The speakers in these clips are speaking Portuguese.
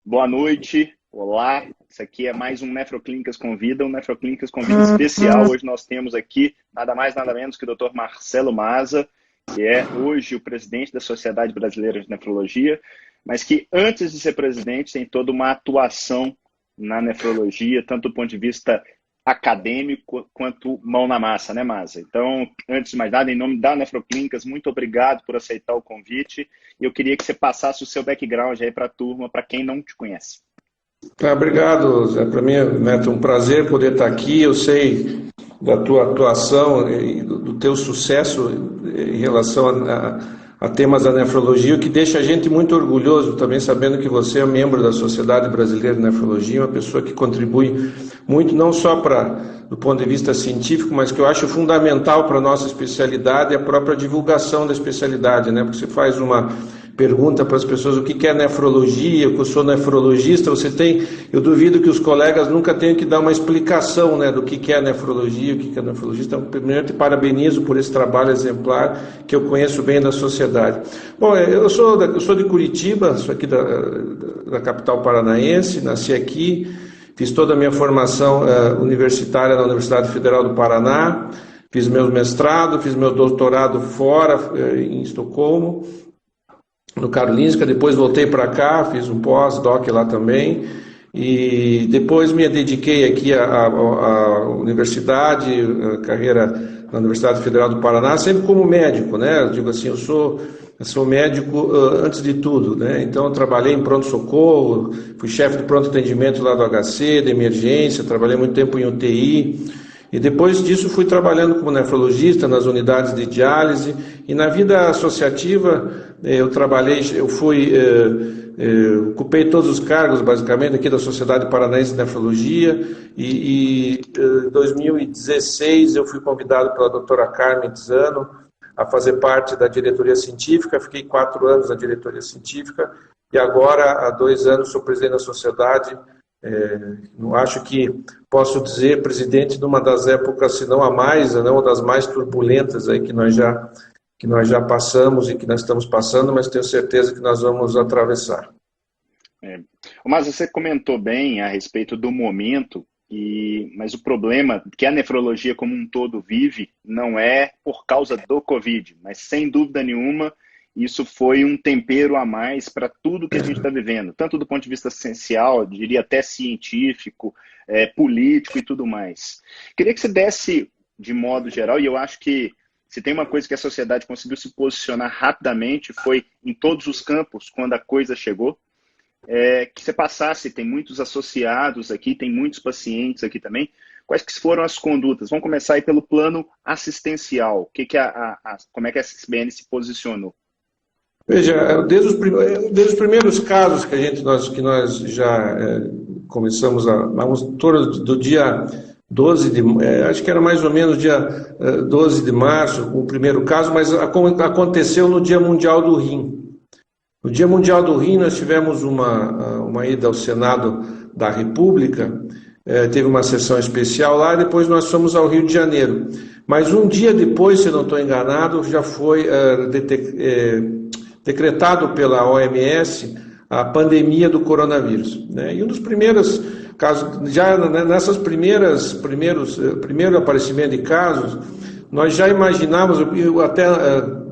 Boa noite, olá. Isso aqui é mais um Nefroclínicas Convida, um Nefroclínicas Convida especial. Hoje nós temos aqui nada mais, nada menos que o Dr. Marcelo Maza, que é hoje o presidente da Sociedade Brasileira de Nefrologia, mas que antes de ser presidente tem toda uma atuação na nefrologia, tanto do ponto de vista acadêmico quanto mão na massa, né, Maza? Então, antes de mais nada, em nome da Nefroclínicas, muito obrigado por aceitar o convite. E eu queria que você passasse o seu background aí para a turma, para quem não te conhece. Obrigado, Zé. Para mim, Neto, é um prazer poder estar aqui. Eu sei da tua atuação e do teu sucesso em relação a temas da nefrologia, o que deixa a gente muito orgulhoso também, sabendo que você é membro da Sociedade Brasileira de Nefrologia, uma pessoa que contribui muito, não só do ponto de vista científico, mas que eu acho fundamental para a nossa especialidade e a própria divulgação da especialidade, né? Porque você faz uma pergunta para as pessoas o que é nefrologia, que eu sou nefrologista, eu duvido que os colegas nunca tenham que dar uma explicação, né, do que é nefrologia, o que é nefrologista. Então, primeiro te parabenizo por esse trabalho exemplar que eu conheço bem da sociedade. Bom, eu sou de Curitiba, sou aqui da capital paranaense, nasci aqui, fiz toda a minha formação universitária na Universidade Federal do Paraná, fiz meu mestrado, fiz meu doutorado fora, em Estocolmo, no Karolinska, depois voltei para cá, fiz um pós-doc lá também, e depois me dediquei aqui à universidade, a carreira na Universidade Federal do Paraná, sempre como médico, né? Eu digo assim, eu sou médico antes de tudo, né? Então eu trabalhei em pronto-socorro, fui chefe de pronto-atendimento lá do HC, de emergência, trabalhei muito tempo em UTI, e depois disso fui trabalhando como nefrologista nas unidades de diálise, e na vida associativa ocupei todos os cargos basicamente aqui da Sociedade Paranaense de Nefrologia, e em 2016 eu fui convidado pela doutora Carmen Tzano a fazer parte da diretoria científica, fiquei 4 anos na diretoria científica, e agora há 2 anos sou presidente da sociedade. Não acho que posso dizer presidente de uma das épocas, se não a mais, não das mais turbulentas aí que nós já passamos e que nós estamos passando, mas tenho certeza que nós vamos atravessar. Mas você comentou bem a respeito do momento, mas o problema que a nefrologia como um todo vive não é por causa do Covid, mas sem dúvida nenhuma isso foi um tempero a mais para tudo que a gente está vivendo, tanto do ponto de vista essencial, diria até científico, político e tudo mais. Queria que você desse, de modo geral, e eu acho que se tem uma coisa que a sociedade conseguiu se posicionar rapidamente, foi em todos os campos, quando a coisa chegou, que você passasse, tem muitos associados aqui, tem muitos pacientes aqui também, quais que foram as condutas? Vamos começar aí pelo plano assistencial. Como é que a SBN se posicionou? Veja, desde os primeiros casos que nós já começamos em torno do dia 12 acho que era mais ou menos dia 12 de março, o primeiro caso, mas aconteceu no Dia Mundial do Rim. No Dia Mundial do Rim nós tivemos uma ida ao Senado da República, teve uma sessão especial lá, e depois nós fomos ao Rio de Janeiro. Mas um dia depois, se eu não estou enganado, já foi decretado pela OMS a pandemia do coronavírus, né? E um dos primeiros casos, já nessas primeiro aparecimento de casos, nós já imaginávamos, até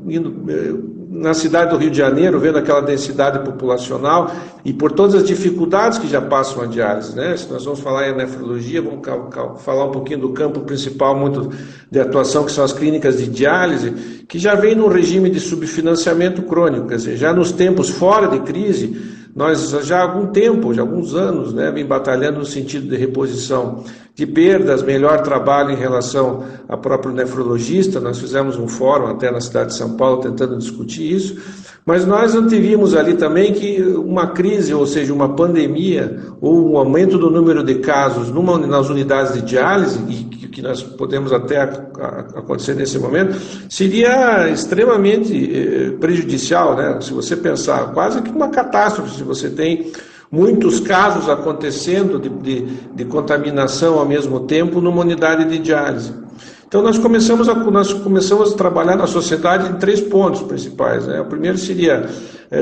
indo na cidade do Rio de Janeiro, vendo aquela densidade populacional e por todas as dificuldades que já passam a diálise, né? Se nós vamos falar em nefrologia, vamos falar um pouquinho do campo principal muito de atuação, que são as clínicas de diálise, que já vem num regime de subfinanciamento crônico, quer dizer, já nos tempos fora de crise, nós já há algum tempo, já há alguns anos, né, vem batalhando no sentido de reposição de perdas, melhor trabalho em relação ao próprio nefrologista. Nós fizemos um fórum até na cidade de São Paulo tentando discutir isso, mas nós antevíamos ali também que uma crise, ou seja, uma pandemia, ou um aumento do número de casos nas unidades de diálise, e que nós podemos até acontecer nesse momento, seria extremamente prejudicial, né? Se você pensar, quase que uma catástrofe, se você tem muitos casos acontecendo de contaminação ao mesmo tempo numa unidade de diálise. Então nós começamos a trabalhar na sociedade em 3 pontos principais, né? O primeiro seria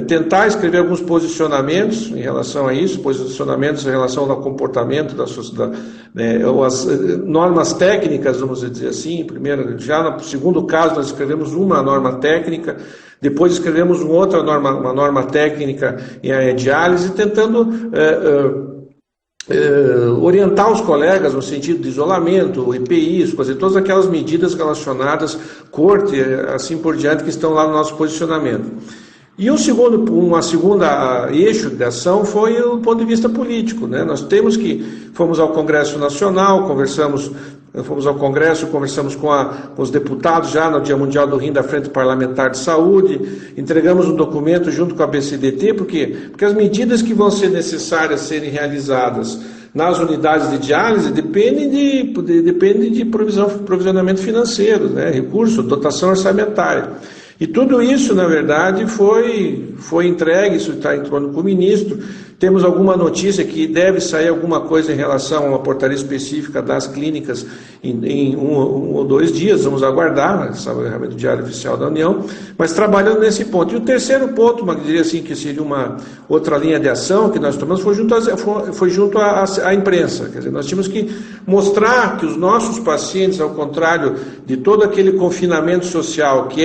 tentar escrever alguns posicionamentos em relação a isso, posicionamentos em relação ao comportamento da sociedade, né, ou as normas técnicas, vamos dizer assim. Primeiro, já no segundo caso, nós escrevemos uma norma técnica, depois escrevemos uma norma técnica em diálise, tentando orientar os colegas no sentido de isolamento, EPIs, fazer todas aquelas medidas relacionadas, corte, assim por diante, que estão lá no nosso posicionamento. E uma segunda eixo de ação foi o ponto de vista político, né? Fomos ao Congresso Nacional, fomos ao Congresso, conversamos com os deputados já no Dia Mundial do Rim da Frente Parlamentar de Saúde, entregamos um documento junto com a BCDT, por quê? Porque as medidas que vão ser necessárias serem realizadas nas unidades de diálise dependem de provisionamento financeiro, né? Recurso, dotação orçamentária. E tudo isso, na verdade, foi entregue, isso está em torno com o ministro. Temos alguma notícia que deve sair alguma coisa em relação a uma portaria específica das clínicas em um ou 2 dias, vamos aguardar, sabe, do Diário Oficial da União, mas trabalhando nesse ponto. E o terceiro ponto, eu diria assim, que seria uma outra linha de ação que nós tomamos, foi junto à imprensa. Quer dizer, nós tínhamos que mostrar que os nossos pacientes, ao contrário de todo aquele confinamento social que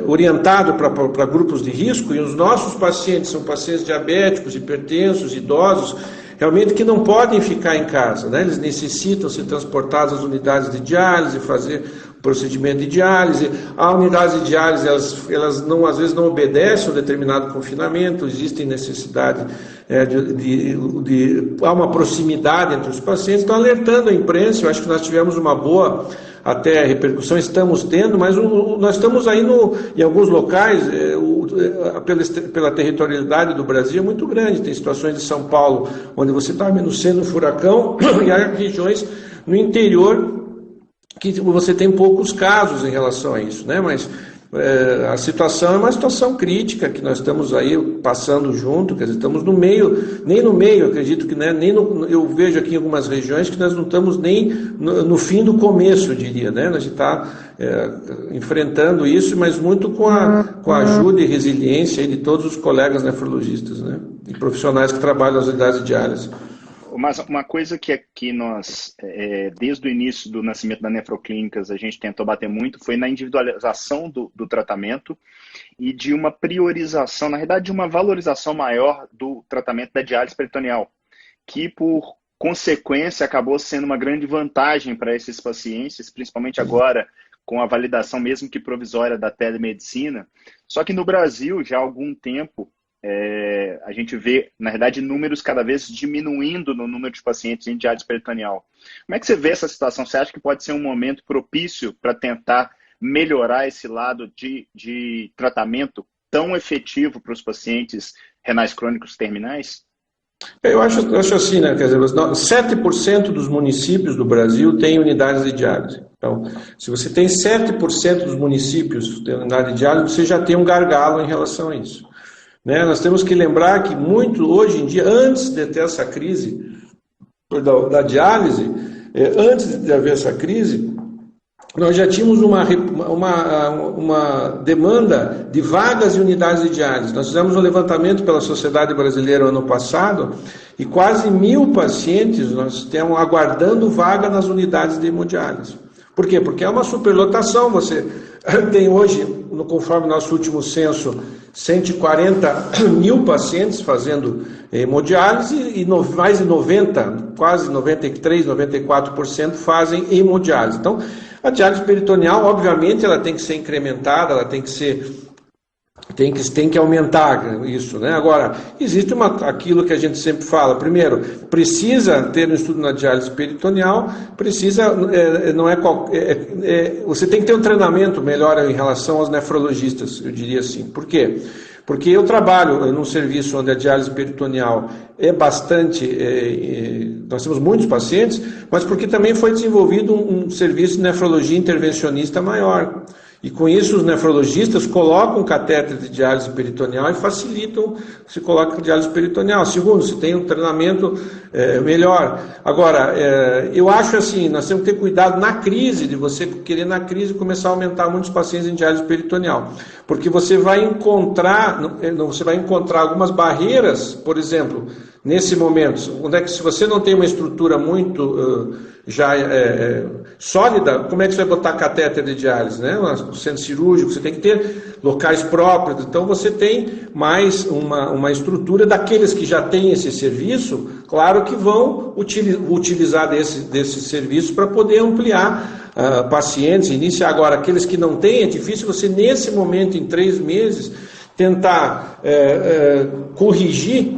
orientado para grupos de risco, e os nossos pacientes são pacientes diabéticos, hipertensos, idosos, realmente que não podem ficar em casa, né? Eles necessitam ser transportados às unidades de diálise, fazer procedimento de diálise. A unidade de diálise, elas não, às vezes não obedecem a um determinado confinamento, existe necessidade há uma proximidade entre os pacientes. Então, alertando a imprensa, eu acho que nós tivemos uma boa até repercussão, estamos tendo, mas nós estamos aí em alguns locais, pela territorialidade do Brasil é muito grande. Tem situações de São Paulo, onde você está no centro do furacão, e há regiões no interior que você tem poucos casos em relação a isso, né? Mas a situação é uma situação crítica que nós estamos aí passando junto, quer dizer, estamos no meio, nem no meio, acredito que, né, eu vejo aqui em algumas regiões que nós não estamos nem no fim do começo, eu diria, né? A gente está enfrentando isso, mas muito com a ajuda e resiliência aí de todos os colegas nefrologistas, né? E profissionais que trabalham nas unidades de diálise. Mas uma coisa que aqui nós, desde o início do nascimento da Nefroclínicas, a gente tentou bater muito, foi na individualização do tratamento e de uma priorização, na verdade, de uma valorização maior do tratamento da diálise peritoneal, que, por consequência, acabou sendo uma grande vantagem para esses pacientes, principalmente agora, com a validação, mesmo que provisória, da telemedicina. Só que no Brasil, já há algum tempo, a gente vê, na verdade, números cada vez diminuindo no número de pacientes em diálise peritoneal. Como é que você vê essa situação? Você acha que pode ser um momento propício para tentar melhorar esse lado de tratamento tão efetivo para os pacientes renais crônicos terminais? Eu acho assim, né? Quer dizer, 7% dos municípios do Brasil têm unidades de diálise. Então, se você tem 7% dos municípios de unidade de diálise, você já tem um gargalo em relação a isso. Né? Nós temos que lembrar que hoje em dia, antes de ter essa crise da diálise, antes de haver essa crise, nós já tínhamos uma demanda de vagas e unidades de diálise. Nós fizemos um levantamento pela Sociedade Brasileira ano passado e quase 1.000 pacientes nós temos aguardando vaga nas unidades de hemodiálise. Por quê? Porque é uma superlotação. Você tem hoje, conforme nosso último censo, 140.000 pacientes fazendo hemodiálise e mais de 90, quase 93, 94% fazem hemodiálise. Então, a diálise peritoneal, obviamente, ela tem que ser incrementada, ela tem que aumentar isso, né? Agora, existe aquilo que a gente sempre fala. Primeiro, precisa ter um estudo na diálise peritoneal, você tem que ter um treinamento melhor em relação aos nefrologistas, eu diria assim. Por quê? Porque eu trabalho num serviço onde a diálise peritoneal é bastante... nós temos muitos pacientes, mas porque também foi desenvolvido um serviço de nefrologia intervencionista maior. E com isso os nefrologistas colocam catéter de diálise peritoneal e facilitam se coloca diálise peritoneal. Segundo, se tem um treinamento melhor. Agora, eu acho assim, nós temos que ter cuidado na crise, de você querer na crise começar a aumentar muitos pacientes em diálise peritoneal. Porque você vai encontrar algumas barreiras, por exemplo, nesse momento, onde é que se você não tem uma estrutura muito sólida, como é que você vai botar catéter de diálise, né? O centro cirúrgico, você tem que ter locais próprios, então você tem mais uma estrutura daqueles que já têm esse serviço, claro que vão utilizar desse serviço para poder ampliar pacientes, iniciar agora, aqueles que não têm, é difícil você nesse momento, em 3 meses, tentar corrigir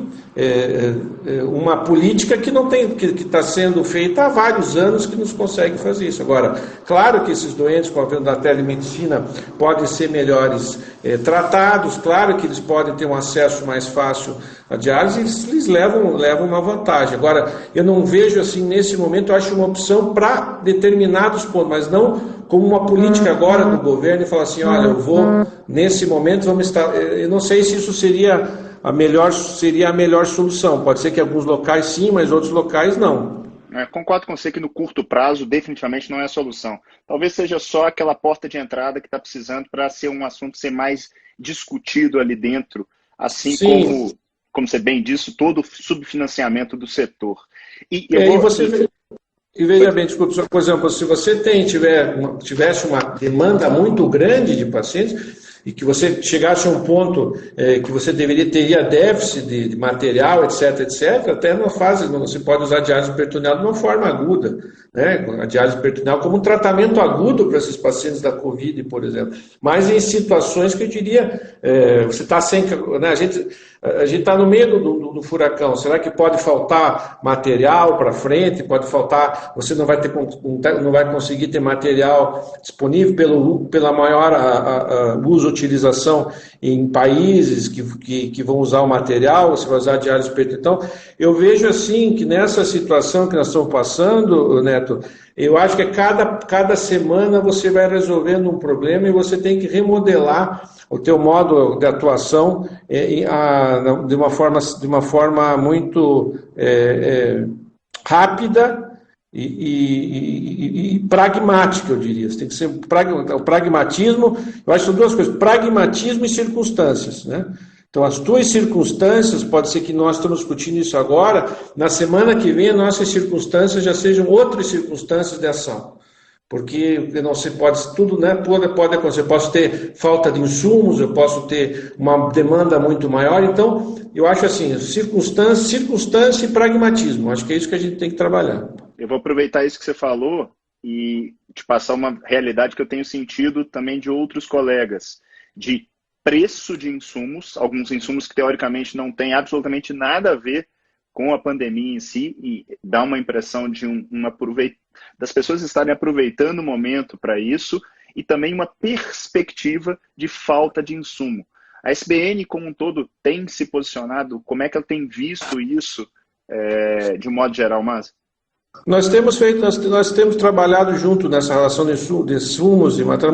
uma política que não tem, que está sendo feita há vários anos, que nos consegue fazer isso. Agora, claro que esses doentes com a venda da telemedicina podem ser melhores tratados, claro que eles podem ter um acesso mais fácil à diálise, eles levam uma vantagem. Agora, eu não vejo assim, nesse momento, eu acho uma opção para determinados pontos, mas não como uma política agora do governo e falar assim, olha, eu vou, nesse momento, vamos estar... Eu não sei se isso seria a melhor solução. Pode ser que alguns locais sim, mas outros locais não. Concordo com você que no curto prazo definitivamente não é a solução. Talvez seja só aquela porta de entrada que está precisando para ser um assunto ser mais discutido ali dentro, assim como você bem disse, todo o subfinanciamento do setor. E veja bem, desculpe, por exemplo, se você tivesse uma demanda muito grande de pacientes, e que você chegasse a um ponto que você teria déficit de material, etc., até numa fase, você pode usar a diálise peritoneal de uma forma aguda, né? A diálise peritoneal como um tratamento agudo para esses pacientes da Covid, por exemplo. Mas em situações que eu diria, você está sem... Né? A gente está no meio do furacão, será que pode faltar material para frente, pode faltar, você não vai conseguir ter material disponível pela maior utilização em países que vão usar o material, você vai usar a diálise peritoneal. Então, eu vejo assim que nessa situação que nós estamos passando, Neto, eu acho que cada semana você vai resolvendo um problema e você tem que remodelar o teu modo de atuação de uma forma muito rápida e pragmática, eu diria. Você tem que ser o pragmatismo. Eu acho que são duas coisas: pragmatismo e circunstâncias, né? Então, as tuas circunstâncias, pode ser que nós estamos discutindo isso agora, na semana que vem, as nossas circunstâncias já sejam outras circunstâncias de ação. Porque não se pode, tudo, né, pode acontecer. Eu posso ter falta de insumos, eu posso ter uma demanda muito maior. Então, eu acho assim, circunstância e pragmatismo. Acho que é isso que a gente tem que trabalhar. Eu vou aproveitar isso que você falou e te passar uma realidade que eu tenho sentido também de outros colegas, de preço de insumos, alguns insumos que teoricamente não têm absolutamente nada a ver com a pandemia em si, e dá uma impressão de das pessoas estarem aproveitando o momento para isso, e também uma perspectiva de falta de insumo. A SBN como um todo tem se posicionado, como é que ela tem visto isso de um modo geral, Márcio? Nós temos trabalhado junto nessa relação de insumos e material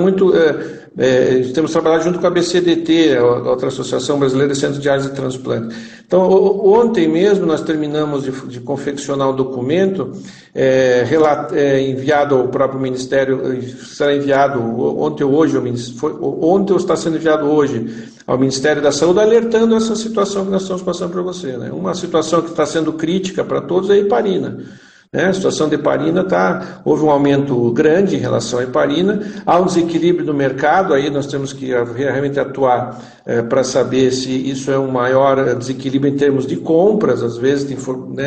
temos trabalhado junto com a BCDT, a outra Associação Brasileira de Centros de Diálise e Transplante. Então, ontem mesmo nós terminamos de confeccionar um documento enviado ao próprio Ministério, será enviado ontem ou está sendo enviado hoje ao Ministério da Saúde, alertando essa situação que nós estamos passando para você, né? Uma situação que está sendo crítica para todos é a heparina. A situação de heparina houve um aumento grande em relação à heparina, há um desequilíbrio no mercado, aí nós temos que realmente atuar para saber se isso é um maior desequilíbrio em termos de compras, às vezes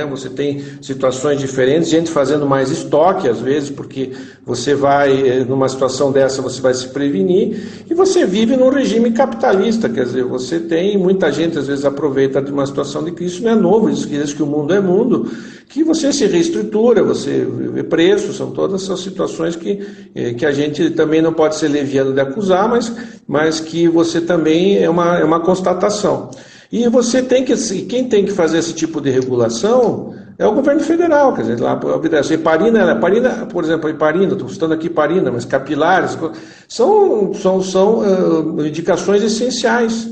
você tem situações diferentes, gente fazendo mais estoque, às vezes, porque você vai, numa situação dessa, você vai se prevenir, e você vive num regime capitalista, quer dizer, você tem, muita gente às vezes aproveita de uma situação de crise, isso não é novo, isso diz que o mundo é mundo, que você se reestrutura, você vê preço, são todas essas situações que a gente também não pode ser leviano de acusar, mas que você também é uma constatação. E você quem tem que fazer esse tipo de regulação É o governo federal, quer dizer, lá a heparina, por exemplo, a heparina, estou citando aqui heparina, mas capilares, são indicações essenciais.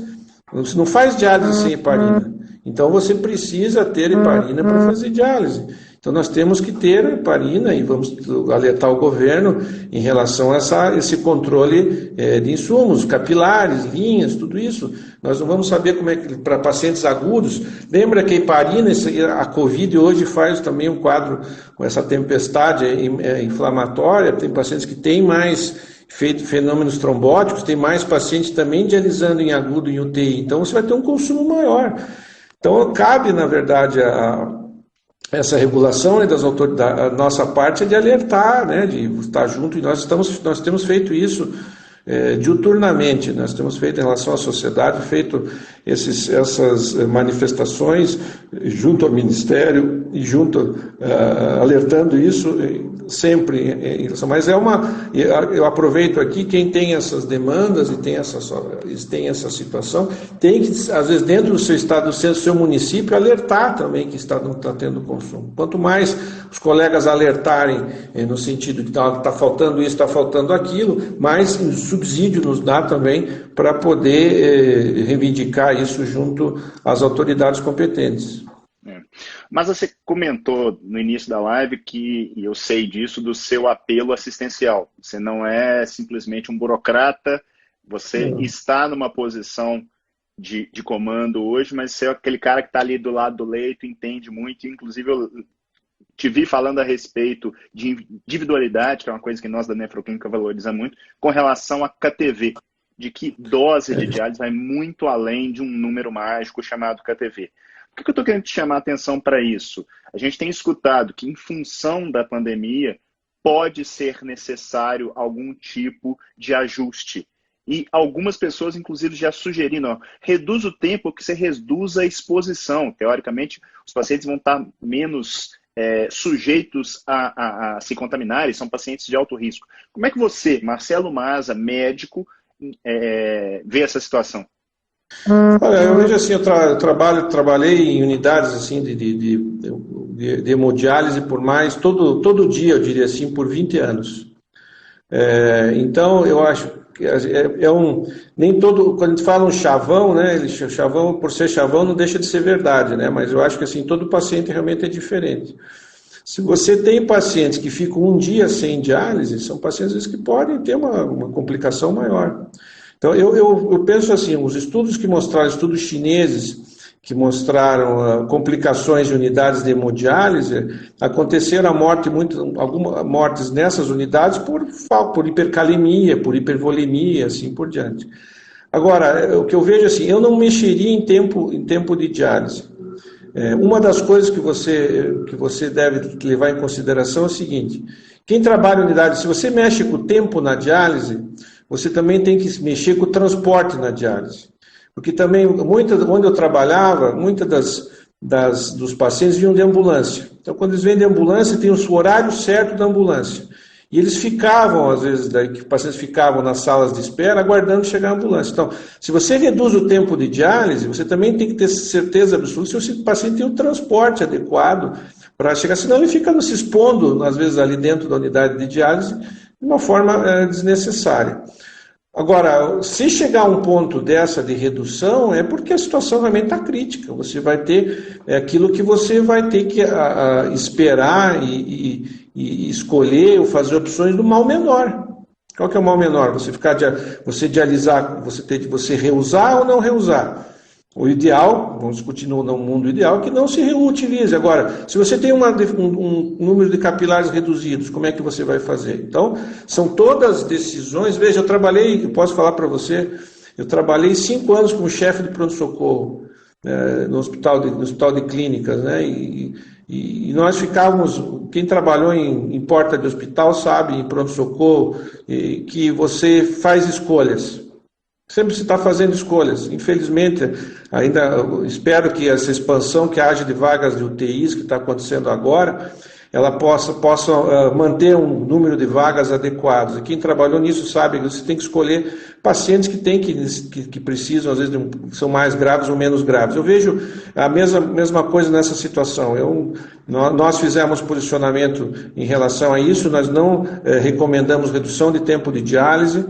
Você não faz diálise sem heparina. Então você precisa ter heparina para fazer diálise. Então nós temos que ter heparina e vamos alertar o governo em relação a esse controle de insumos, capilares, linhas, tudo isso. Nós não vamos saber como é que, para pacientes agudos, lembra que a heparina, a Covid hoje faz também um quadro com essa tempestade inflamatória, tem pacientes que têm mais fenômenos trombóticos, tem mais pacientes também dialisando em agudo em UTI, então você vai ter um consumo maior. Então cabe, na verdade, essa regulação, né, das autoridades, a nossa parte é de alertar, né, de estar junto, e nós temos feito isso diuturnamente, nós temos feito em relação à sociedade, feito essas manifestações junto ao Ministério e alertando isso sempre, mas eu aproveito aqui, quem tem essas demandas e tem essa situação, tem que, às vezes, dentro do seu estado, do seu município, alertar também que não está tendo consumo. Quanto mais os colegas alertarem no sentido de está faltando isso, está faltando aquilo, mais subsídio nos dá também para poder reivindicar isso junto às autoridades competentes. Mas você comentou no início da live e eu sei disso, do seu apelo assistencial. Você não é simplesmente um burocrata, você está numa posição de comando hoje, mas você é aquele cara que está ali do lado do leito, entende muito, inclusive eu te vi falando a respeito de individualidade, que é uma coisa que nós da Nefroclínica valorizamos muito, com relação a KTV, de que dose de diálise vai muito além de um número mágico chamado KTV. Por que eu estou querendo te chamar a atenção para isso? A gente tem escutado que, em função da pandemia, pode ser necessário algum tipo de ajuste. E algumas pessoas, inclusive, já sugeriram, reduz o tempo que você reduz a exposição. Teoricamente, os pacientes vão estar menos sujeitos a se contaminarem, são pacientes de alto risco. Como é que você, Marcelo Mazza, médico, vê essa situação? Olha, eu vejo assim, eu trabalhei em unidades assim de hemodiálise por mais, todo dia, eu diria assim, por 20 anos. Então, eu acho que nem todo, quando a gente fala um chavão, né, chavão, por ser chavão, não deixa de ser verdade, né, mas eu acho que assim, todo paciente realmente é diferente. Se você tem pacientes que ficam um dia sem diálise, são pacientes às vezes, que podem ter uma complicação maior. Então, eu penso assim, os estudos estudos chineses que mostraram complicações de unidades de hemodiálise, aconteceram algumas mortes nessas unidades por hipercalemia, por hipervolemia, assim por diante. Agora, o que eu vejo assim, eu não mexeria em tempo de diálise. Uma das coisas que você deve levar em consideração é o seguinte, quem trabalha em unidade, se você mexe com o tempo na diálise, você também tem que mexer com o transporte na diálise. Porque também, onde eu trabalhava, muitas dos pacientes vinham de ambulância. Então, quando eles vêm de ambulância, tem o horário certo da ambulância. E eles ficavam, às vezes, os pacientes ficavam nas salas de espera aguardando chegar a ambulância. Então, se você reduz o tempo de diálise, você também tem que ter certeza absoluta se o paciente tem o transporte adequado para chegar, senão ele fica se expondo, às vezes, ali dentro da unidade de diálise, de uma forma desnecessária. Agora, se chegar a um ponto dessa de redução, é porque a situação realmente está crítica. Você vai ter aquilo que você vai ter que esperar e escolher ou fazer opções do mal menor. Qual que é o mal menor? Você dialisar, você reusar ou não reusar? O ideal, vamos discutir no mundo ideal, que não se reutilize. Agora, se você tem um número de capilares reduzidos, como é que você vai fazer? Então, são todas decisões. Veja, eu posso falar para você, eu trabalhei 5 anos como chefe de pronto-socorro no hospital de clínicas, né? E nós ficávamos, quem trabalhou em porta de hospital sabe, em pronto-socorro, que você faz escolhas. Sempre se está fazendo escolhas. Infelizmente, ainda espero que essa expansão que haja de vagas de UTIs que está acontecendo agora, ela possa manter um número de vagas adequados. E quem trabalhou nisso sabe que você tem que escolher pacientes que precisam, às vezes, são mais graves ou menos graves. Eu vejo a mesma coisa nessa situação. Nós fizemos posicionamento em relação a isso, nós não recomendamos redução de tempo de diálise,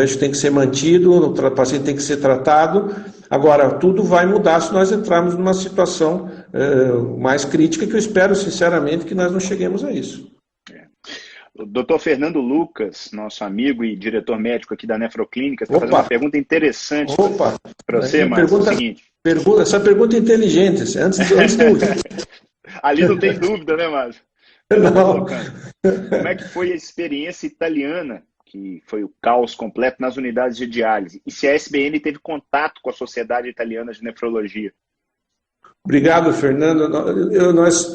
acho que tem que ser mantido, o paciente tem que ser tratado. Agora, tudo vai mudar se nós entrarmos numa situação mais crítica, que eu espero, sinceramente, que nós não cheguemos a isso. O doutor Fernando Lucas, nosso amigo e diretor médico aqui da Nefroclínica, está fazendo uma pergunta interessante para você, Márcio. É o seguinte. Essa pergunta é inteligente, antes de Ali não tem dúvida, né, Márcio? Não. Como é que foi a experiência italiana, que foi o caos completo nas unidades de diálise? E se a SBN teve contato com a Sociedade Italiana de Nefrologia? Obrigado, Fernando. Nós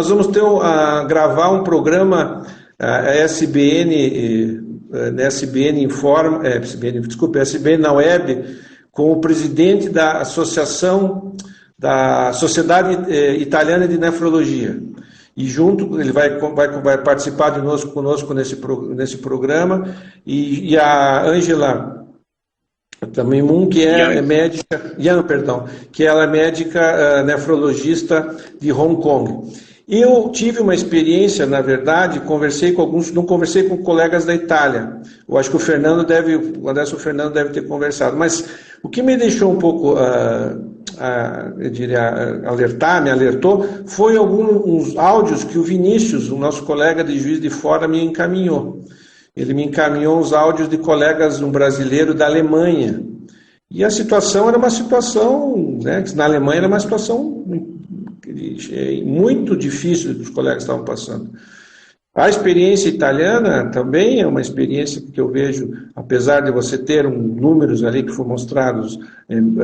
vamos gravar um programa, a SBN Informa, SBN na web, com o presidente da Associação da Sociedade Italiana de Nefrologia. E junto, ele vai participar conosco nesse programa, e a Ângela também que é médica, que ela é médica nefrologista de Hong Kong. Eu tive uma experiência, na verdade, não conversei com colegas da Itália. Eu acho que o André Fernando deve ter conversado, mas o que me deixou um pouco, eu diria, me alertou, foi alguns áudios que o Vinícius, o nosso colega de Juiz de Fora, me encaminhou. Ele me encaminhou os áudios de colegas, um brasileiro da Alemanha. E a situação era uma situação, né, na Alemanha era uma situação muito difícil que os colegas estavam passando. A experiência italiana também é uma experiência que eu vejo, apesar de você ter números ali que foram mostrados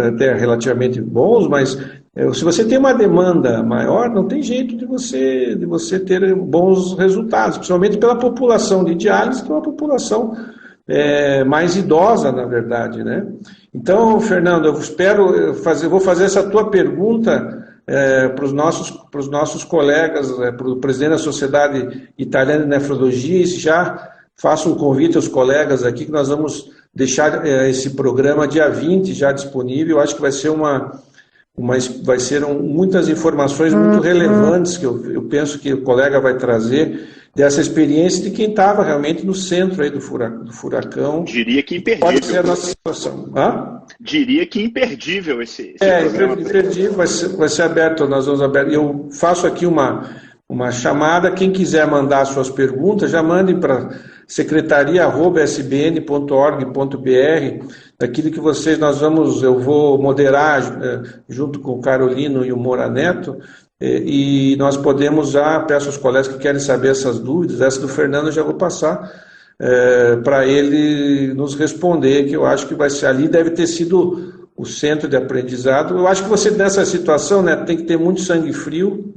até relativamente bons, mas se você tem uma demanda maior, não tem jeito de você ter bons resultados, principalmente pela população de diálise, que é uma população mais idosa, na verdade, né? Então, Fernando, vou fazer essa tua pergunta para os nossos colegas, para o presidente da Sociedade Italiana de Nefrologia, e já faço um convite aos colegas aqui, que nós vamos deixar esse programa dia 20 já disponível. Eu acho que vai ser muitas informações muito relevantes que eu penso que o colega vai trazer dessa experiência de quem estava realmente no centro aí do furacão. Diria que imperdível. Pode ser a nossa situação. Diria que imperdível esse programa. Imperdível, vai ser aberto, nós vamos aberto. Eu faço aqui uma chamada, quem quiser mandar suas perguntas, já mandem para secretaria@sbn.org.br, daquilo que eu vou moderar junto com o Carolino e o Moura Neto, e nós podemos peço aos colegas que querem saber essas dúvidas, essa do Fernando eu já vou passar para ele nos responder, que eu acho que vai ser ali, deve ter sido o centro de aprendizado. Eu acho que você, nessa situação, né, tem que ter muito sangue frio,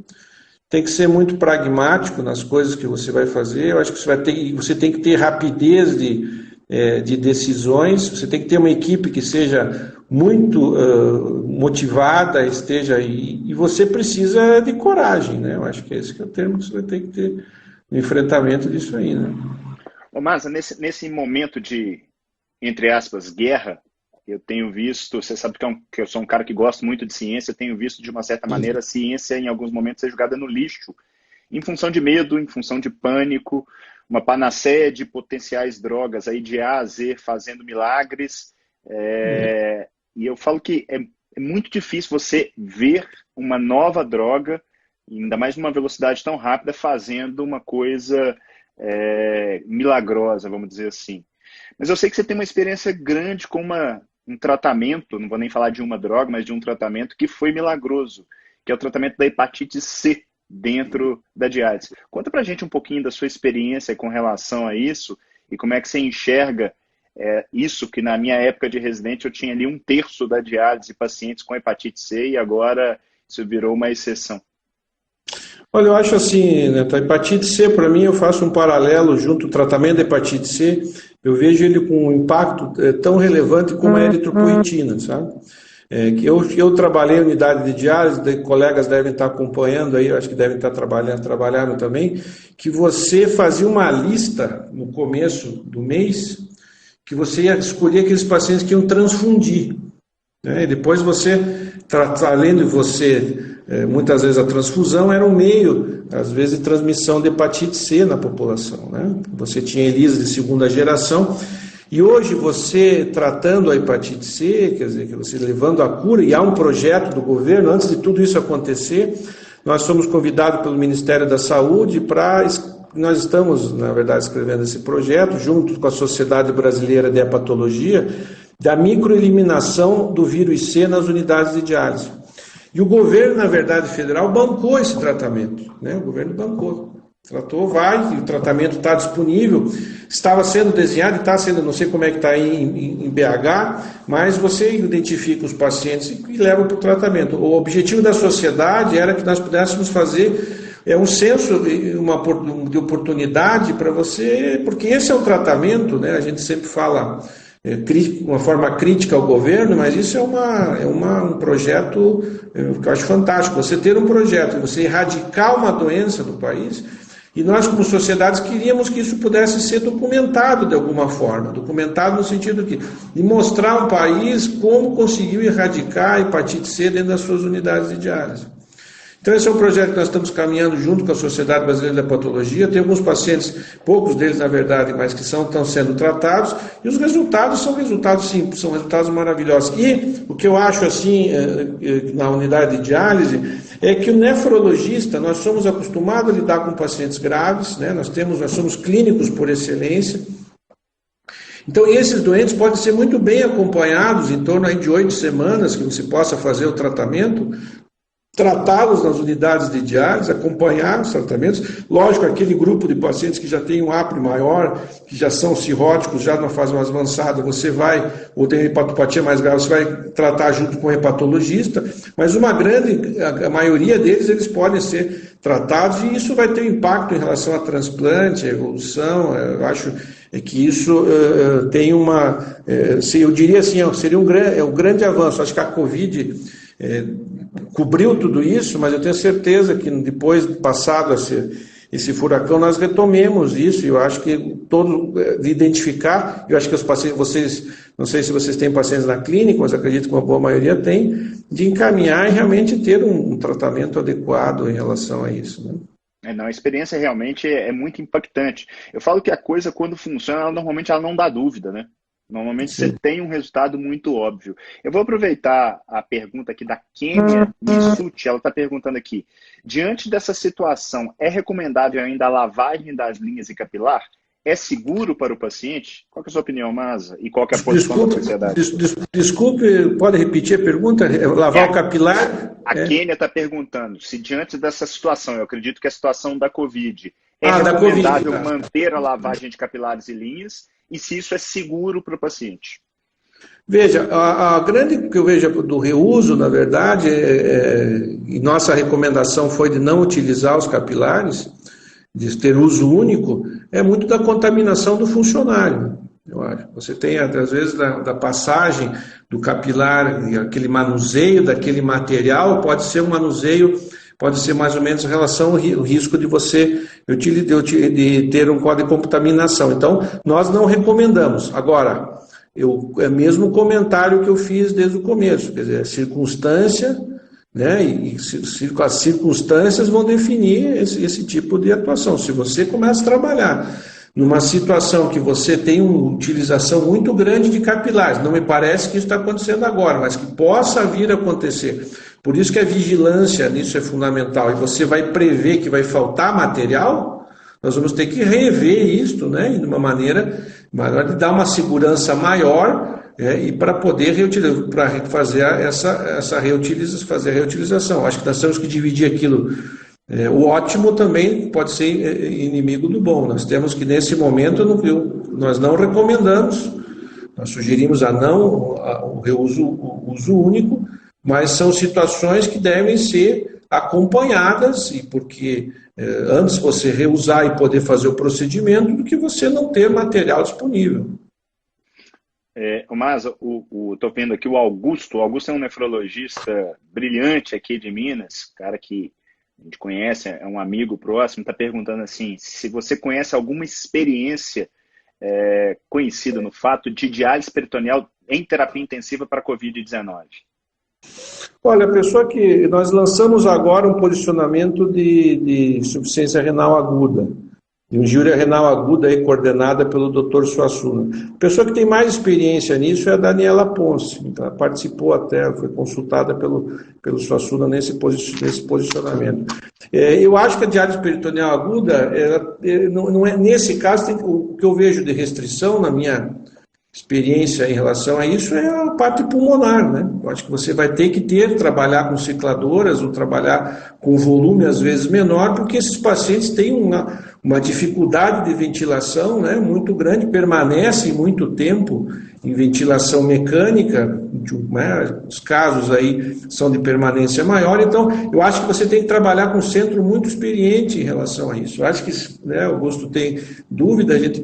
tem que ser muito pragmático nas coisas que você vai fazer. Eu acho que você tem que ter rapidez de decisões, você tem que ter uma equipe que seja muito motivada, e você precisa de coragem, né? Eu acho que esse que é o termo que você vai ter que ter no enfrentamento disso aí, né? Ô, Márcio, nesse momento de, entre aspas, guerra, eu tenho visto, você sabe que eu sou um cara que gosta muito de ciência, eu tenho visto de uma certa maneira a ciência em alguns momentos ser jogada no lixo, em função de medo, em função de pânico, uma panaceia de potenciais drogas aí de A a Z fazendo milagres, e eu falo que é muito difícil você ver uma nova droga, ainda mais numa velocidade tão rápida, fazendo uma coisa milagrosa, vamos dizer assim. Mas eu sei que você tem uma experiência grande com um tratamento, não vou nem falar de uma droga, mas de um tratamento que foi milagroso, que é o tratamento da hepatite C dentro da diálise. Conta pra gente um pouquinho da sua experiência com relação a isso e como é que você enxerga isso, que na minha época de residente eu tinha ali 1/3 da diálise de pacientes com hepatite C e agora isso virou uma exceção. Olha, eu acho assim, Neto, a hepatite C, para mim, eu faço um paralelo junto ao tratamento da hepatite C, eu vejo ele com um impacto tão relevante como a eritropoetina, sabe? Que eu trabalhei em unidade de diálise, colegas devem estar acompanhando aí, eu acho que devem estar trabalhando também, que você fazia uma lista no começo do mês que você ia escolher aqueles pacientes que iam transfundir, né? E depois você, além de você, muitas vezes a transfusão era um meio, às vezes, de transmissão de hepatite C na população, né? Você tinha ELISA de segunda geração, e hoje você tratando a hepatite C, quer dizer, que você levando a cura, e há um projeto do governo, antes de tudo isso acontecer, nós fomos convidados pelo Ministério da Saúde para... Nós estamos, na verdade, escrevendo esse projeto, junto com a Sociedade Brasileira de Hepatologia, da microeliminação do vírus C nas unidades de diálise. E o governo, na verdade, federal, bancou esse tratamento, né? O governo bancou. Tratou, vai, o tratamento está disponível, estava sendo desenhado e está sendo, não sei como é que está aí em BH, mas você identifica os pacientes e leva para o tratamento. O objetivo da sociedade era que nós pudéssemos fazer um censo de oportunidade para você, porque esse é o tratamento, né? A gente sempre fala uma forma crítica ao governo, mas isso é um projeto que eu acho fantástico. Você ter um projeto, você erradicar uma doença do país, e nós, como sociedades, queríamos que isso pudesse ser documentado de alguma forma, documentado no sentido de mostrar ao país como conseguiu erradicar a hepatite C dentro das suas unidades de diálise. Então esse é um projeto que nós estamos caminhando junto com a Sociedade Brasileira de Hepatologia. Tem alguns pacientes, poucos deles na verdade, mas que estão sendo tratados, e os resultados são resultados simples, são resultados maravilhosos. E o que eu acho assim, na unidade de diálise, é que o nefrologista, nós somos acostumados a lidar com pacientes graves, né? Nós somos clínicos por excelência. Então, esses doentes podem ser muito bem acompanhados, em torno aí de 8 semanas, que você possa fazer o tratamento, tratá-los nas unidades de diálise, acompanhar os tratamentos. Lógico, aquele grupo de pacientes que já tem um APRE maior, que já são cirróticos, já numa fase mais avançada, ou tem hepatopatia mais grave, você vai tratar junto com o hepatologista, mas a maioria deles, eles podem ser tratados, e isso vai ter um impacto em relação a transplante, a evolução. Eu acho que isso tem eu diria assim, seria um grande avanço. Acho que a Covid cobriu tudo isso, mas eu tenho certeza que depois, passado esse furacão, nós retomemos isso. E eu acho que de identificar, eu acho que os pacientes, não sei se vocês têm pacientes na clínica, mas acredito que uma boa maioria tem, de encaminhar e realmente ter um tratamento adequado em relação a isso, né? Não, a experiência realmente é muito impactante. Eu falo que a coisa, quando funciona, normalmente ela não dá dúvida, né? Normalmente Sim. Você tem um resultado muito óbvio. Eu vou aproveitar a pergunta aqui da Kênia Missuti. Ela está perguntando aqui: diante dessa situação, é recomendável ainda a lavagem das linhas e capilar? É seguro para o paciente? Qual que é a sua opinião, Maza? E qual que é a posição da sociedade? Desculpe, pode repetir a pergunta? Lavar o capilar? A Kênia está perguntando se diante dessa situação, eu acredito que é a situação da Covid, recomendável manter a lavagem de capilares e linhas, e se isso é seguro para o paciente? Veja, a grande que eu vejo do reuso, na verdade, e nossa recomendação foi de não utilizar os capilares, de ter uso único, é muito da contaminação do funcionário. Eu acho. Você tem, às vezes, da passagem do capilar, e aquele manuseio daquele material, pode ser um manuseio, pode ser mais ou menos em relação ao risco de você de ter um quadro de contaminação. Então, nós não recomendamos. Agora, é mesmo o comentário que eu fiz desde o começo, quer dizer, a circunstância, né, e as circunstâncias vão definir esse tipo de atuação. Se você começa a trabalhar numa situação que você tem uma utilização muito grande de capilares, não me parece que isso está acontecendo agora, mas que possa vir a acontecer. Por isso que a vigilância nisso é fundamental. E você vai prever que vai faltar material, nós vamos ter que rever isso, né, de uma maneira maior, de dar uma segurança maior, e para poder reutilizar, para fazer fazer a reutilização. Acho que nós temos que dividir aquilo. O ótimo também pode ser inimigo do bom. Nós temos que, nesse momento, nós não recomendamos, nós sugerimos o uso único, mas são situações que devem ser acompanhadas, e porque antes você reusar e poder fazer o procedimento do que você não ter material disponível. Mas estou vendo aqui o Augusto. O Augusto é um nefrologista brilhante aqui de Minas, cara que a gente conhece, é um amigo próximo, está perguntando assim, se você conhece alguma experiência conhecido no fato de diálise peritoneal em terapia intensiva para Covid-19? Olha, a pessoa que nós lançamos agora um posicionamento de insuficiência renal aguda, de injúria renal aguda aí, coordenada pelo Dr. Suassuna. A pessoa que tem mais experiência nisso é a Daniela Ponce. Ela participou até, foi consultada pelo Suassuna nesse posicionamento. Eu acho que a diálise peritoneal aguda, não é, nesse caso, o que eu vejo de restrição na minha experiência em relação a isso é a parte pulmonar, né? Eu acho que você vai ter que trabalhar com cicladoras ou trabalhar com volume às vezes menor, porque esses pacientes têm uma dificuldade de ventilação, né, muito grande, permanecem muito tempo em ventilação mecânica, né, os casos aí são de permanência maior, então eu acho que você tem que trabalhar com um centro muito experiente em relação a isso. Eu acho que, né, o Augusto tem dúvida, a gente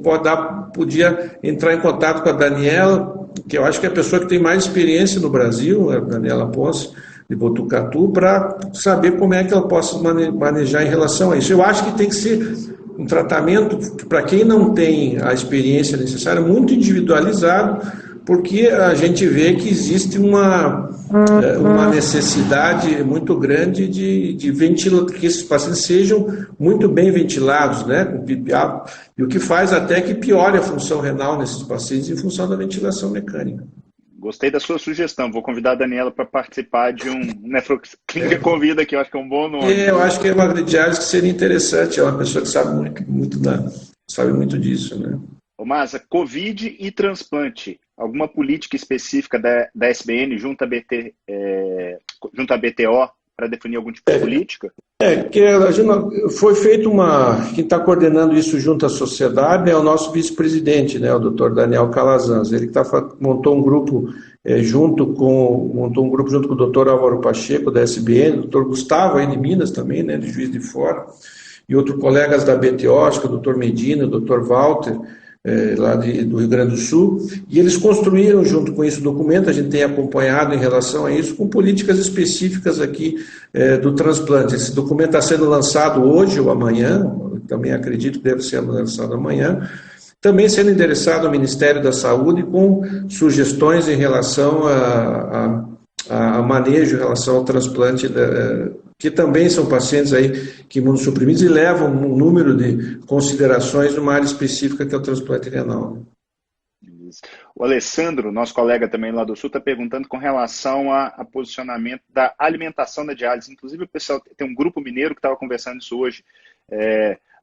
podia entrar em contato com a Daniela, que eu acho que é a pessoa que tem mais experiência no Brasil, a Daniela Ponce, de Botucatu, para saber como é que ela possa manejar em relação a isso. Eu acho que tem que ser um tratamento, para quem não tem a experiência necessária, muito individualizado, porque a gente vê que existe uma necessidade muito grande de ventilar, que esses pacientes sejam muito bem ventilados, né? E o que faz até que piore a função renal nesses pacientes em função da ventilação mecânica. Gostei da sua sugestão. Vou convidar a Daniela para participar de um Nefroclínica Convida, que eu acho que é um bom nome. Eu acho que é uma diálise que seria interessante. É uma pessoa que sabe sabe muito disso, né? Ô, Maza, Covid e transplante. Alguma política específica da SBN junto à BTO para definir algum tipo de política? Foi feito quem está coordenando isso junto à sociedade é o nosso vice-presidente, né, o Dr. Daniel Calazans. Ele montou um grupo junto com o Dr. Álvaro Pacheco, da SBN, o Dr. Gustavo, aí de Minas também, né, de Juiz de Fora, e outros colegas da BTO, acho que o Dr. Medina, o Dr. Walter, lá do Rio Grande do Sul, e eles construíram junto com isso o documento, a gente tem acompanhado em relação a isso, com políticas específicas aqui do transplante. Esse documento está sendo lançado hoje ou amanhã, também acredito que deve ser lançado amanhã, também sendo endereçado ao Ministério da Saúde com sugestões em relação a manejo em relação ao transplante que também são pacientes aí que imunossuprimidos e levam um número de considerações numa área específica que é o transplante renal. O Alessandro, nosso colega também lá do Sul, está perguntando com relação a posicionamento da alimentação da diálise. Inclusive, o pessoal tem um grupo mineiro que estava conversando isso hoje.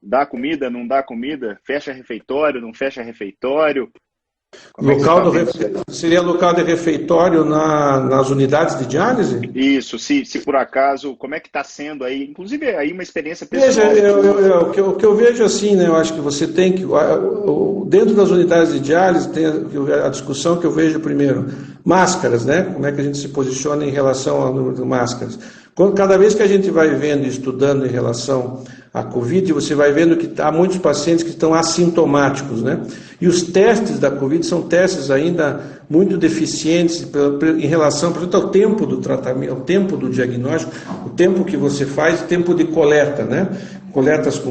Dá comida, não dá comida? Fecha refeitório, não fecha refeitório? Seria local de refeitório nas unidades de diálise? Isso, se por acaso, como é que está sendo aí, inclusive aí uma experiência pessoal. Veja, o que eu vejo assim, né, eu acho que você tem que, dentro das unidades de diálise, tem a discussão que eu vejo primeiro, máscaras, né, como é que a gente se posiciona em relação ao número de máscaras. Cada vez que a gente vai vendo e estudando em relação à Covid, você vai vendo que há muitos pacientes que estão assintomáticos, né? E os testes da Covid são testes ainda muito deficientes em relação, por exemplo, ao tempo do tratamento, ao tempo do diagnóstico, o tempo que você faz, o tempo de coleta, né? Coletas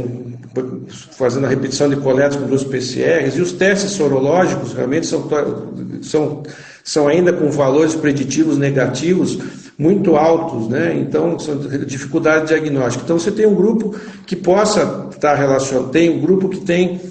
fazendo a repetição de coletas com 2 PCRs, e os testes sorológicos realmente são ainda com valores preditivos negativos muito altos, né? Então, são dificuldade diagnóstica. Então, você tem um grupo que possa estar relacionado, tem um grupo que tem,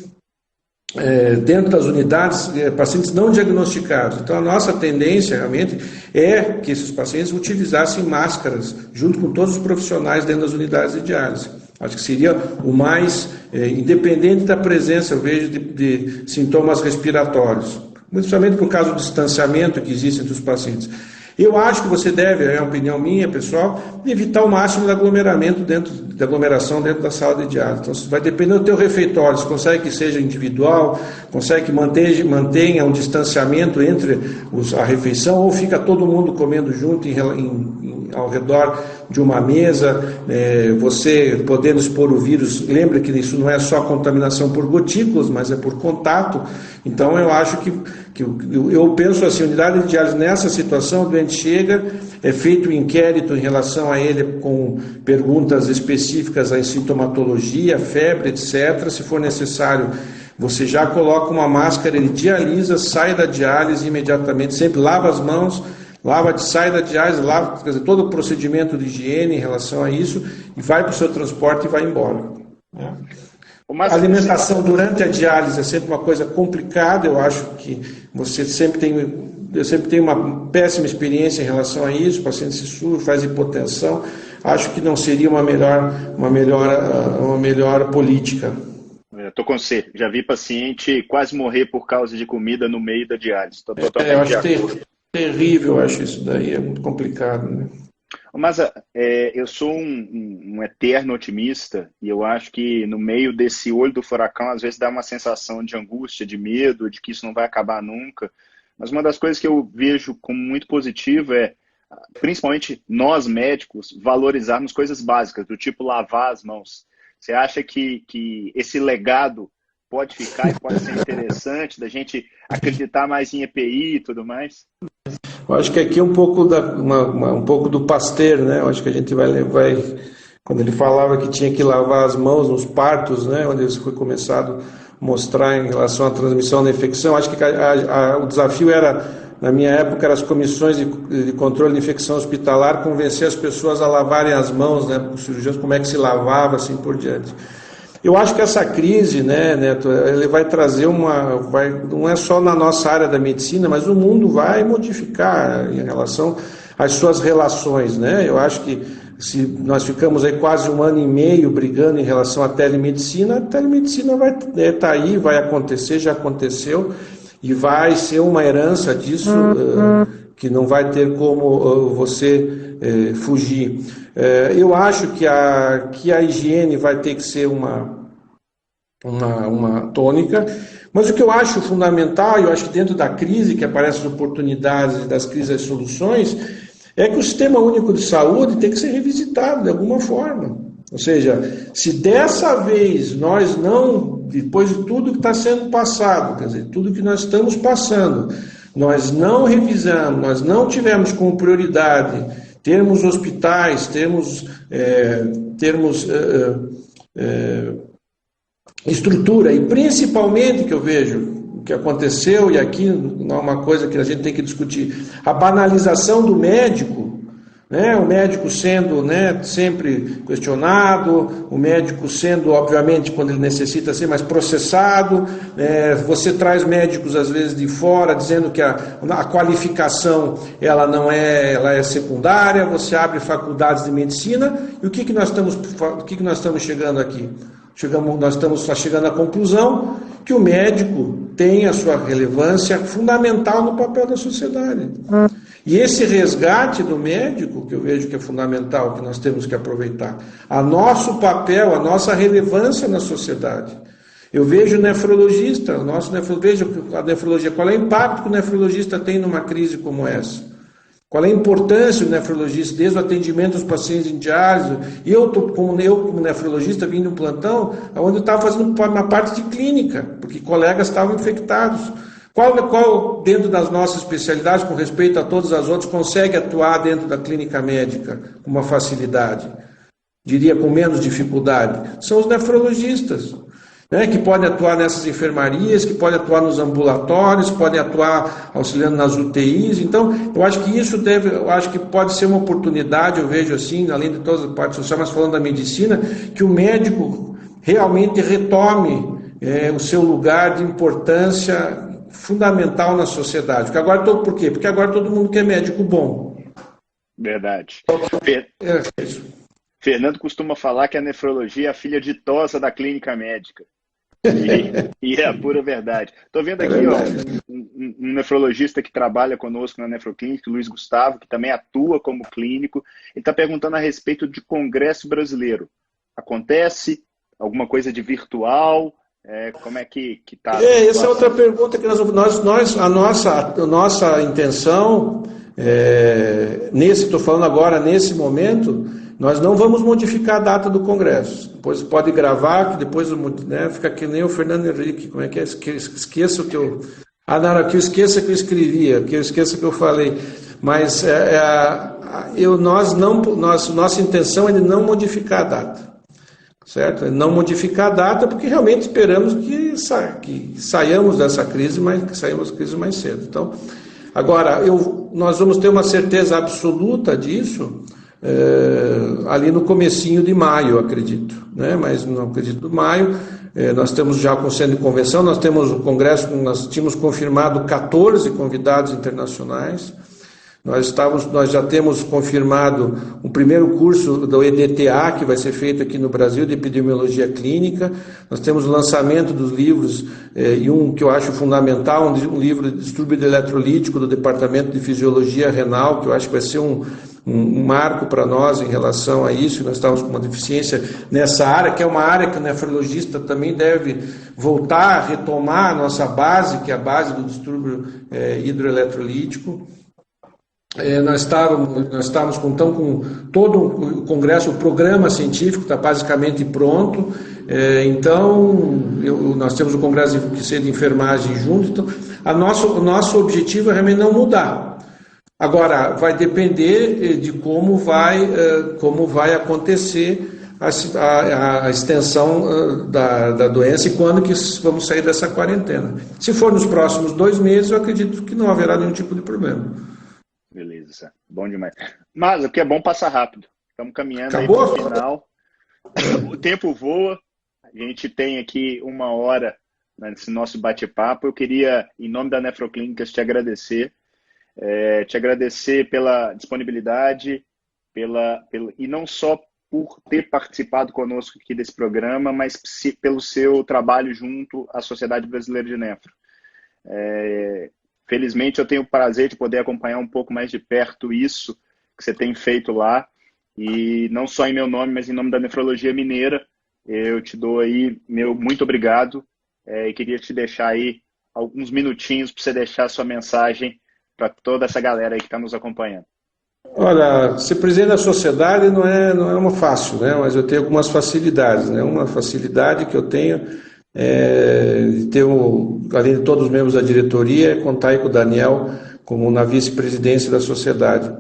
dentro das unidades, pacientes não diagnosticados. Então, a nossa tendência, realmente, é que esses pacientes utilizassem máscaras, junto com todos os profissionais dentro das unidades de diálise. Acho que seria o mais, independente da presença, eu vejo, de sintomas respiratórios. Principalmente por causa do distanciamento que existe entre os pacientes. Eu acho que você deve, é uma opinião minha, pessoal, evitar o máximo de aglomeração dentro da sala de diálise. Então, vai depender do teu refeitório, se consegue que seja individual, consegue que mantenha um distanciamento entre a refeição, ou fica todo mundo comendo junto ao redor de uma mesa, você podendo expor o vírus. Lembra que isso não é só contaminação por gotículas, mas é por contato. Então, eu acho eu penso assim, unidade de diálise nessa situação, o doente chega, é feito um inquérito em relação a ele com perguntas específicas à sintomatologia, febre, etc. Se for necessário, Você já coloca uma máscara, ele dialisa, sai da diálise imediatamente, sempre lava as mãos, sai da diálise, lava, quer dizer, todo o procedimento de higiene em relação a isso, e vai para o seu transporte e vai embora. Né? A alimentação durante a diálise é sempre uma coisa complicada, eu acho que eu sempre tenho uma péssima experiência em relação a isso, o paciente se surge, faz hipotensão, acho que não seria uma melhor política. Estou com você, já vi paciente quase morrer por causa de comida no meio da diálise. Eu acho terrível, acho isso daí, é muito complicado, né? Mas eu sou um eterno otimista e eu acho que no meio desse olho do furacão às vezes dá uma sensação de angústia, de medo, de que isso não vai acabar nunca. Mas uma das coisas que eu vejo como muito positivo é, principalmente nós médicos, valorizarmos coisas básicas, do tipo lavar as mãos. Você acha que esse legado pode ficar e pode ser interessante da gente acreditar mais em EPI e tudo mais? Eu acho que aqui é um pouco do Pasteur, né? Eu acho que a gente vai quando ele falava que tinha que lavar as mãos nos partos, né? Onde isso foi começado a mostrar em relação à transmissão da infecção. Acho que o desafio era, na minha época, eram as comissões de controle de infecção hospitalar, convencer as pessoas a lavarem as mãos, né? Os cirurgiões, como é que se lavava, assim por diante. Eu acho que essa crise, né, Neto, ele vai trazer não é só na nossa área da medicina, mas o mundo vai modificar em relação às suas relações, né? Eu acho que se nós ficamos aí quase 1 ano e meio brigando em relação à telemedicina, a telemedicina vai estar aí, vai acontecer, já aconteceu, e vai ser uma herança disso que não vai ter como você fugir. Eu acho que a higiene vai ter que ser uma tônica, mas o que eu acho fundamental, eu acho que dentro da crise, que aparecem as oportunidades, das crises as soluções, é que o Sistema Único de Saúde tem que ser revisitado de alguma forma. Ou seja, se dessa vez nós não, depois de tudo que está sendo passado, quer dizer, tudo que nós estamos passando, nós não revisamos, nós não tivemos como prioridade termos hospitais, termos estrutura, e principalmente que eu vejo o que aconteceu, e aqui não é uma coisa que a gente tem que discutir, a banalização do médico, né? O médico sendo, né, sempre questionado, o médico sendo, obviamente, quando ele necessita ser mais processado, você traz médicos às vezes de fora dizendo que a qualificação ela é secundária, você abre faculdades de medicina, e o que nós estamos chegando aqui? Nós estamos chegando à conclusão que o médico tem a sua relevância fundamental no papel da sociedade. E esse resgate do médico, que eu vejo que é fundamental, que nós temos que aproveitar, a nosso papel, a nossa relevância na sociedade. Eu vejo o nefrologista, vejo a nefrologia, qual é o impacto que o nefrologista tem numa crise como essa? Qual é a importância do nefrologista, desde o atendimento dos pacientes em diálise? E eu, como nefrologista, vim de um plantão onde eu estava fazendo uma parte de clínica, porque colegas estavam infectados. Qual dentro das nossas especialidades, com respeito a todas as outras, consegue atuar dentro da clínica médica com uma facilidade? Diria com menos dificuldade? São os nefrologistas. Né, que podem atuar nessas enfermarias, que podem atuar nos ambulatórios, podem atuar auxiliando nas UTIs. Então, eu acho que pode ser uma oportunidade, eu vejo assim, além de todas as partes sociais, mas falando da medicina, que o médico realmente retome o seu lugar de importância fundamental na sociedade. Por quê? Porque agora todo mundo quer médico bom. Verdade. Fernando costuma falar que a nefrologia é a filha ditosa da clínica médica. E é a pura verdade. Estou vendo aqui um nefrologista que trabalha conosco na Nefroclínica, Luiz Gustavo, que também atua como clínico. Ele está perguntando a respeito de Congresso Brasileiro. Acontece alguma coisa de virtual? Como é que está? Essa é outra pergunta que a nossa intenção, estou falando agora, nesse momento, nós não vamos modificar a data do Congresso. Depois pode gravar, que depois fica que nem o Fernando Henrique. Como é que é? Esqueça o que eu... que eu esqueça que eu escrevia, que eu esqueça que eu falei. Mas nossa intenção é de não modificar a data. certo? Não modificar a data, porque realmente esperamos que saiamos dessa crise, que saímos da crise mais cedo. Então, agora, nós vamos ter uma certeza absoluta disso ali no comecinho de maio, acredito, né? Mas não acredito no maio. Nós temos já o Conselho de Convenção, nós temos o Congresso, nós tínhamos confirmado 14 convidados internacionais. Nós já temos confirmado o primeiro curso do EDTA, que vai ser feito aqui no Brasil, de Epidemiologia Clínica. Nós temos o lançamento dos livros, e um que eu acho fundamental, um livro de distúrbio eletrolítico do Departamento de Fisiologia Renal, que eu acho que vai ser um marco para nós em relação a isso. Nós estamos com uma deficiência nessa área, que é uma área que o nefrologista também deve voltar a retomar a nossa base, que é a base do distúrbio hidroeletrolítico. Nós estávamos com todo o congresso, o programa científico está basicamente pronto, nós temos o congresso de enfermagem junto, então o nosso objetivo é realmente não mudar. Agora, vai depender de como vai acontecer a extensão da doença e quando que vamos sair dessa quarentena. Se for nos próximos 2 meses, eu acredito que não haverá nenhum tipo de problema. Beleza, bom demais. Mas o que é bom passa rápido. Estamos caminhando aí para o final. O tempo voa. A gente tem aqui 1 hora nesse nosso bate-papo. Eu queria, em nome da Nefroclínicas, te agradecer. Te agradecer pela disponibilidade, e não só por ter participado conosco aqui desse programa, mas pelo seu trabalho junto à Sociedade Brasileira de Nefro. Felizmente, eu tenho o prazer de poder acompanhar um pouco mais de perto isso que você tem feito lá. E não só em meu nome, mas em nome da Nefrologia Mineira, eu te dou aí meu muito obrigado. E queria te deixar aí alguns minutinhos para você deixar a sua mensagem para toda essa galera aí que está nos acompanhando. Olha, ser presidente da sociedade não é uma fácil, né? Mas eu tenho algumas facilidades, né? Uma facilidade que eu tenho além de todos os membros da diretoria, contar aí com o Daniel como na vice-presidência da sociedade.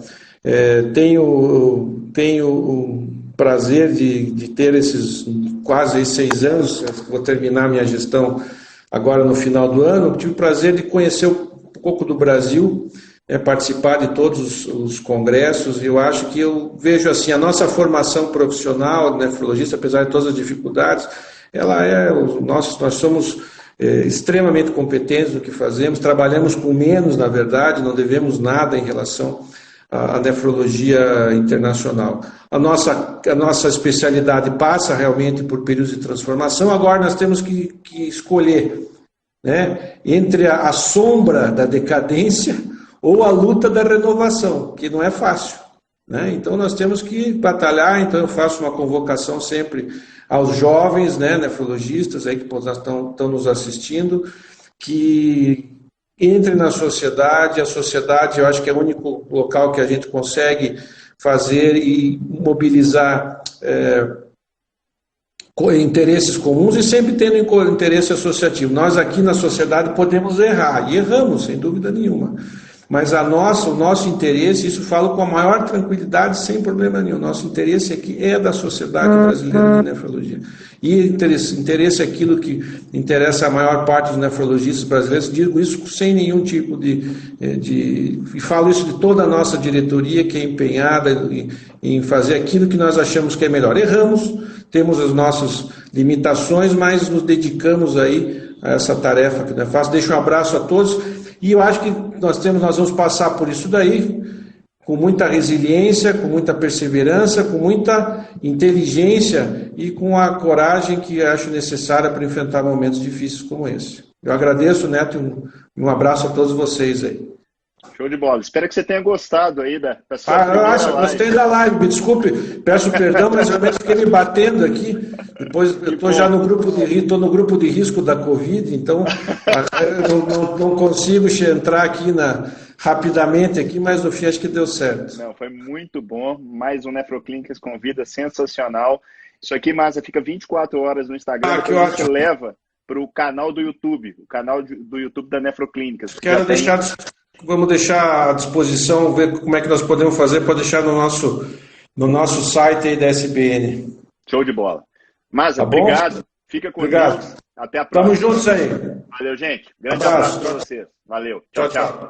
Tenho o prazer de ter esses quase 6 anos, vou terminar minha gestão agora no final do ano, tive o prazer de conhecer um pouco do Brasil, participar de todos os congressos, e eu acho que eu vejo assim, a nossa formação profissional de nefrologista, apesar de todas as dificuldades, nós somos extremamente competentes no que fazemos, trabalhamos com menos, na verdade, não devemos nada em relação à nefrologia internacional. A nossa especialidade passa realmente por períodos de transformação, agora nós temos que escolher, né, entre a sombra da decadência ou a luta da renovação, que não é fácil, né? Então nós temos que batalhar. Então eu faço uma convocação sempre aos jovens, né, nefrologistas aí que estão nos assistindo, que entrem na sociedade. A sociedade, eu acho que é o único local que a gente consegue fazer e mobilizar interesses comuns, e sempre tendo interesse associativo. Nós aqui na sociedade podemos errar, e erramos, sem dúvida nenhuma. Mas o nosso interesse, isso falo com a maior tranquilidade, sem problema nenhum, nosso interesse aqui é da Sociedade Brasileira de Nefrologia. E interesse é aquilo que interessa a maior parte dos nefrologistas brasileiros. Digo isso sem nenhum tipo e falo isso de toda a nossa diretoria, que é empenhada em fazer aquilo que nós achamos que é melhor. Erramos, temos as nossas limitações, mas nos dedicamos aí a essa tarefa que não é fácil. Deixo um abraço a todos. E eu acho que nós vamos passar por isso daí com muita resiliência, com muita perseverança, com muita inteligência e com a coragem que acho necessária para enfrentar momentos difíceis como esse. Eu agradeço, Neto, e um abraço a todos vocês aí. Show de bola. Espero que você tenha gostado aí da sua eu gostei da live. Me desculpe, peço perdão, mas realmente fiquei me batendo aqui. Depois eu estou já no grupo de risco da Covid, então eu não consigo entrar aqui rapidamente aqui, mas no fim acho que deu certo. Não, foi muito bom. Mais um Nefroclínicas Convida sensacional. Isso aqui, Márcia, fica 24 horas no Instagram, que a gente leva para o canal do YouTube, do YouTube da Nefroclínicas. Vamos deixar à disposição, ver como é que nós podemos fazer para deixar no nosso site aí da SBN. Show de bola. Masa, Tá bom? obrigado. Fica com Obrigado. Deus. Até a próxima. Tamo juntos aí. Valeu, gente. Grande Abraço. abraço para vocês. Valeu. Tchau, Tchau, tchau. tchau.